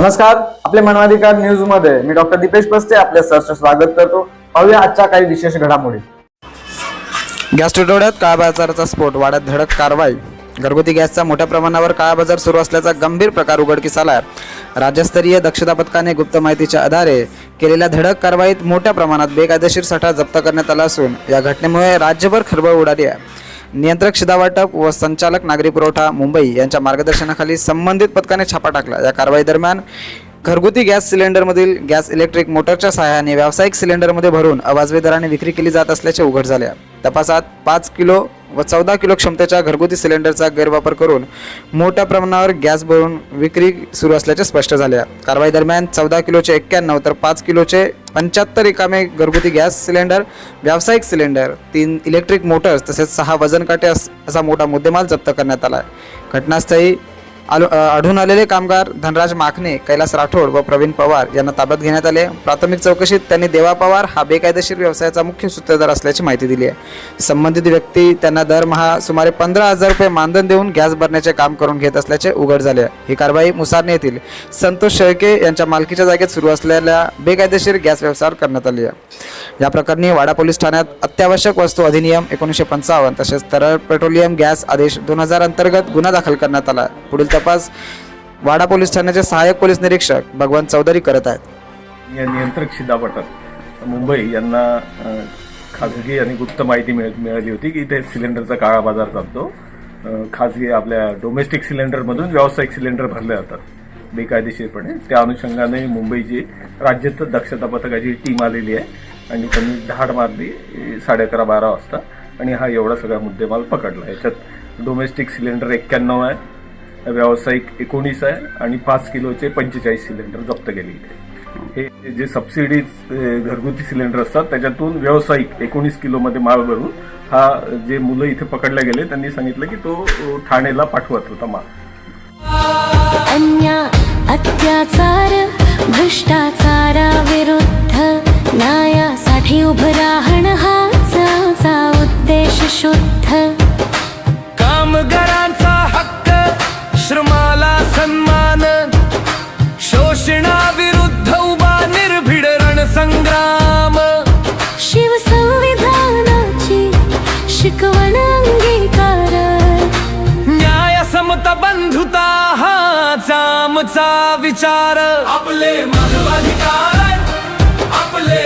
नमस्कार, आपले मानवाधिकार न्यूज मध्ये मी डॉक्टर दीपेश पस्ते आपले सहर्ष स्वागत करतो। पाहूया आजच्या काही विशेष घडामोडी। गॅस तुटवड्यात काळा बाजाराचा स्फोट, वाड्यात धडक कारवाई। घरगुती गॅसचा मोठ्या प्रमाणावर काळा बाजार सुरू असल्याचा गंभीर प्रकार उघडकीस आला। राज्यस्तरीय दक्षता पथकाने गुप्त माहितीच्या आधारे केलेल्या धडक कारवाईत मोठ्या प्रमाणात बेकायदेशीर साठा जप्त करण्यात आला असून या घटनेमुळे राज्यभर खळबळ उडाली आहे। नियंत्रक शिधावाटप व संचालक नागरी पुरवठा मुंबई यांच्या मार्गदर्शनाखाली संबंधित पथकाने छापा टाकला। या कारवाई दरम्यान घरगुती गॅस सिलेंडरमधील गॅस इलेक्ट्रिक मोटरच्या सहाय्याने व्यावसायिक सिलेंडरमध्ये भरून अवाजवी दराने विक्री केली जात असल्याचे उघड झाले। तपासात 5 किलो व 14 किलो क्षमतेच्या घरगुती सिलेंडरचा गैरवापर करून मोठ्या प्रमाणावर गॅस भरून विक्री सुरू असल्याचे स्पष्ट झाले। कारवाई दरम्यान 14 किलोचे 91 तर 5 किलोचे 75 रिकामे घरगुती गॅस सिलेंडर, व्यावसायिक सिलेंडर, 3 इलेक्ट्रिक मोटर्स तसेच 6 वजन काटे असा मोठा मुद्देमाल जप्त करण्यात आला आहे। घटनास्थळी आढळून आलेले कामगार धनराज माखने, कैलास राठोड व प्रवीण पवार यांना ताब्यात घेण्यात आले। प्राथमिक चौकशीत त्यांनी देवा पवार हा बेकायदेशीर व्यवसायाचा मुख्य सूत्रधार असल्याची माहिती दिली आहे। संबंधित व्यक्ती त्यांना दरमहा सुमारे 15,000 रुपये मानधन देऊन गॅस भरण्याचे काम करून घेत असल्याचे उघड झाले। ही कारवाई मुसारणे येथील संतोष शेळके यांच्या मालकीच्या जागेत सुरू असलेल्या बेकायदेशीर गॅस व्यवसायावर करण्यात आली आहे। या प्रकरणी वाडा पोलीस ठाण्यात अत्यावश्यक वस्तू अधिनियम 1955 तसेच तरल पेट्रोलियम गॅस आदेश 2000 अंतर्गत गुन्हा दाखल करण्यात आला। पुढील तपास वाडा पोलीस ठाण्याचे सहाय्यक पोलीस निरीक्षक भगवान चौधरी करत आहेत। नियंत्रक शिधापटक मुंबई यांना खाजगी आणि गुप्त माहिती मिळाली होती की इथे सिलेंडरचा काळा बाजार चालतो। खाजगी आपल्या डोमेस्टिक सिलेंडरमधून व्यावसायिक सिलेंडर भरले जातात बेकायदेशीरपणे। त्या अनुषंगाने मुंबईची राज्य दक्षता पथकाची टीम आलेली आहे आणि त्यांनी धाड मारली 11:30-12 वाजता आणि हा एवढा सगळा मुद्देमाल पकडला। याच्यात डोमेस्टिक सिलेंडर 91 आहे, व्यावसायिक 19 आहे आणि 5 किलोचे 45 सिलेंडर जप्त केले इथे। हे जे सबसिडीज घरगुती सिलेंडर असतात त्याच्यातून व्यावसायिक 19 किलोमध्ये माल भरून हा जे मुलं इथे पकडले गेले त्यांनी सांगितलं की तो ठाणेला पाठवत होता माल। अत्याचार भ्रष्टाचाराविरुद्ध न्यायासाठी उभं राहणं हाच आमचा उद्देश शुद्ध। कामगारांचा हक्क, श्रमाला सन्मान, शोषणाविरुद्ध उभा निर्भीड रणसंग्राम। शिवसंविधानाची शिकवण अंगीकार, न्याय समता बंधुता हाच आमचा विचार। आपले मानवाधिकार, आपले